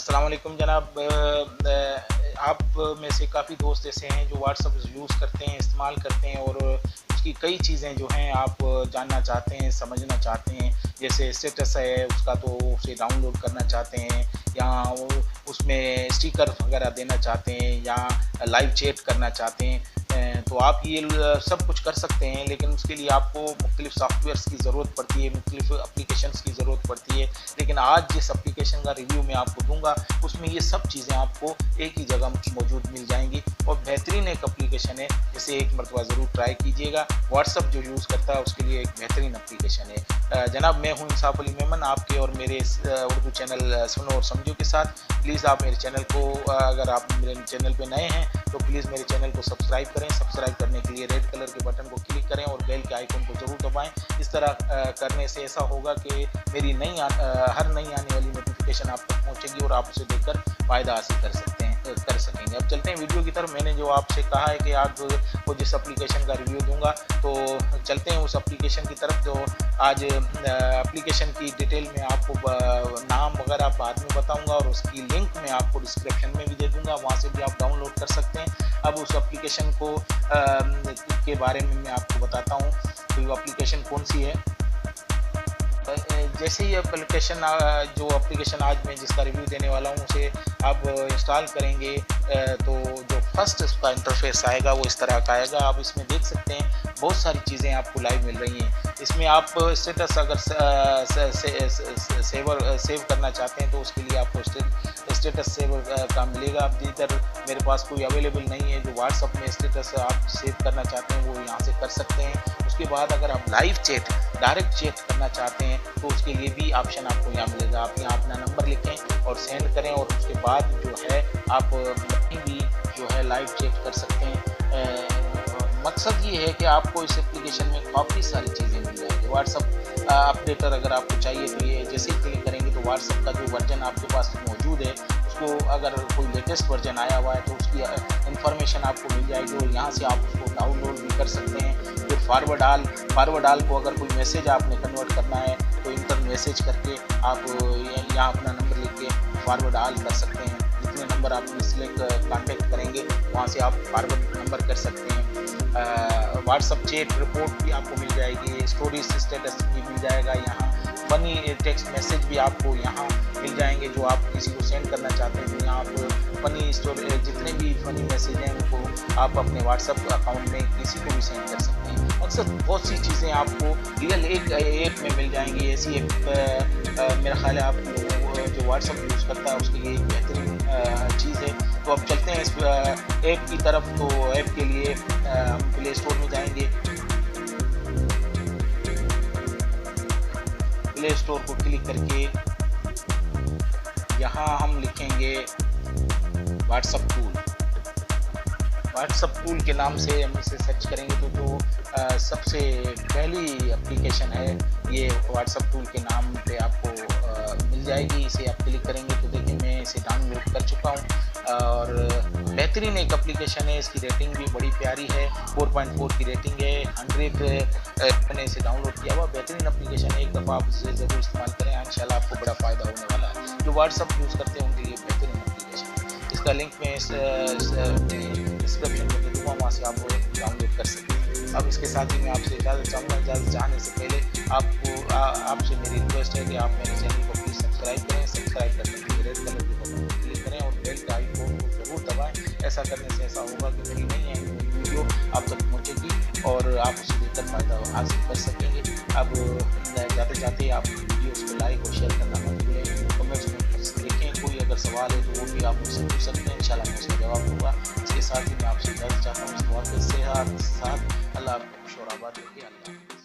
अस्सलाम वालेकुम जनाब। आप में से काफ़ी दोस्त ऐसे हैं जो व्हाट्सअप यूज़ करते हैं, इस्तेमाल करते हैं और उसकी कई चीज़ें जो हैं आप जानना चाहते हैं, समझना चाहते हैं। जैसे स्टेटस है उसका, तो उसे डाउनलोड करना चाहते हैं या उसमें स्टिकर वगैरह देना चाहते हैं या लाइव चैट करना चाहते हैं। तो आप ये सब कुछ कर सकते हैं, लेकिन उसके लिए आपको मुख्तलिफ़ सॉफ्टवेयर्स की ज़रूरत पड़ती है, मुख्तलिफ़ एप्लीकेशंस की ज़रूरत पड़ती है। लेकिन आज जिस एप्लीकेशन का रिव्यू मैं आपको दूँगा, उसमें ये सब चीज़ें आपको एक ही जगह मौजूद मिल जाएँगी और बेहतरीन एक एप्लीकेशन है, जिसे एक मरतबा ज़रूर ट्राई कीजिएगा। व्हाट्सएप जो यूज़ करता है उसके लिए एक बेहतरीन एप्लीकेशन है। जनाब, मैं हूँ इंसाफ अली मेमन, आपके और मेरे इस उर्दू चैनल सुनो और समझो के साथ। प्लीज़ आप मेरे चैनल को, अगर आप मेरे चैनल पे नए हैं तो प्लीज़ मेरे चैनल को सब्सक्राइब करें। सब्सक्राइब करने के लिए रेड कलर के बटन को क्लिक करें और बेल के आइकन को ज़रूर दबाएं। इस तरह करने से ऐसा होगा कि मेरी हर नई आने वाली नोटिफिकेशन आप तक पहुंचेगी और आप उसे देखकर फ़ायदा हासिल कर सकेंगे। अब चलते हैं वीडियो की तरफ। मैंने जो आपसे कहा है कि आपको जिस एप्लीकेशन का रिव्यू दूंगा, तो चलते हैं उस एप्लीकेशन की तरफ। तो आज एप्लीकेशन की डिटेल में आपको नाम वगैरह बाद में बताऊंगा और उसकी लिंक मैं आपको डिस्क्रिप्शन में भी दे दूंगा, वहां से भी आप डाउनलोड कर सकते हैं। अब उस एप्लीकेशन के बारे में मैं आपको बताता हूँ। तो ये एप्लीकेशन कौन सी है। जैसे ही जो एप्लीकेशन आज मैं जिसका रिव्यू देने वाला हूँ उसे आप इंस्टॉल करेंगे, तो जो फर्स्ट उसका इंटरफेस आएगा वो इस तरह का आएगा। आप इसमें देख सकते हैं बहुत सारी चीज़ें आपको लाइव मिल रही हैं। इसमें आप स्टेटस अगर सेव करना चाहते हैं तो उसके लिए आपको स्टेटस सेव का मिलेगा। अब इधर मेरे पास कोई अवेलेबल नहीं है जो व्हाट्सअप में स्टेटस आप सेव करना चाहते हैं, वो यहाँ से कर सकते हैं। उसके बाद अगर आप लाइव चैट, डायरेक्ट चैट करना चाहते हैं तो उसके लिए भी ऑप्शन आपको यहाँ मिलेगा। आप यहाँ अपना नंबर लिखें और सेंड करें और उसके बाद जो है आप कहीं भी जो है लाइव चैट कर सकते हैं। मकसद ये है कि आपको इस एप्लीकेशन में काफ़ी सारी चीज़ें मिल जाएंगी। व्हाट्सअप अपडेटर अगर आपको चाहिए तो ये जैसे ही क्लिक करेंगे तो व्हाट्सअप का जो वर्जन आपके पास मौजूद है उसको, अगर कोई लेटेस्ट वर्जन आया हुआ है तो उसकी इन्फॉर्मेशन आपको मिल जाएगी और यहाँ से आप उसको डाउनलोड भी कर सकते हैं। फिर फॉरवर्ड आल को अगर कोई मैसेज आपने कन्वर्ट करना है तो इंटर मैसेज करके आप यहाँ अपना नंबर लिख के फॉरवर्ड आल कर सकते हैं। जितने नंबर आप सिलेक्ट कांटेक्ट करेंगे वहाँ से आप फॉरवर्ड नंबर कर सकते हैं। व्हाट्सअप चैट रिपोर्ट भी आपको मिल जाएगी, स्टोरीज स्टेटस भी मिल जाएगा। यहाँ फनी टेक्स्ट मैसेज भी आपको यहाँ मिल जाएंगे जो आप किसी को सेंड करना चाहते हैं। तो यहाँ आप फनी स्टोरी, जितने भी फनी मैसेज हैं उनको आप अपने व्हाट्सअप अकाउंट में किसी को भी सेंड कर सकते हैं। अक्सर बहुत सी चीज़ें आपको रियल एक ऐप में मिल जाएंगी। ऐसी ऐप मेरा ख्याल है आप जो व्हाट्सअप यूज़ करता है उसके लिए एक बेहतरीन चीज़ है। तो अब चलते हैं इस ऐप की तरफ। तो ऐप के लिए हम प्ले स्टोर में जाएंगे। प्ले स्टोर को क्लिक करके यहाँ हम लिखेंगे व्हाट्सअप टूल। व्हाट्सअप टूल के नाम से हम इसे सर्च करेंगे तो जो सबसे पहली एप्लीकेशन है ये व्हाट्सअप टूल के नाम पे आपको मिल जाएगी। इसे आप क्लिक करेंगे तो देखिए मैं इसे डाउनलोड कर चुका हूँ और बेहतरीन एक एप्लीकेशन है। इसकी रेटिंग भी बड़ी प्यारी है, 4.4 की रेटिंग है। 100 मैंने इसे डाउनलोड किया हुआ, बेहतरीन एप्लीकेशन है। एक दफ़ा आप इसे ज़रूर इस्तेमाल करें, इंशाल्लाह आपको बड़ा फ़ायदा होने वाला है। जो व्हाट्सअप यूज़ करते हैं उनके लिए बेहतरीन एप्लीकेशन है। इसका लिंक मैं डिस्क्रिप्शन में दे दूँगा, वहाँ से आप डाउनलोड कर सकते हैं। अब इसके साथ ही मैं आपसे इजाज़त चाहूँगा। इजाज़त चाहने से पहले आपसे मेरी रिक्वेस्ट है कि आप मेरे चैनल को प्लीज़ सब्सक्राइब करें। सब्सक्राइब करने के लिए रेड कलर के बटन को क्लिक करें और बेल के आइकन को ज़रूर दबाएं। ऐसा करने से ऐसा होगा कि मेरी नई आई हुई वीडियो आप तक पहुँचेगी और आप उसे देखकर फ़ायदा हासिल कर सकेंगे। अब जाते जाते आप वीडियोज़ को लाइक और शेयर करना मत भूलें। कमेंट्स में लिखें, कोई अगर सवाल है तो वो भी आप मुझसे पूछ सकते हैं, इंशाल्लाह मैं उसका जवाब दूँगा। इसके साथ ही मैं आपसे इजाज़त चाहता हूँ। इस दुआ के साथ अल्लाह आपको खुश और आबाद रखे। अल्लाह।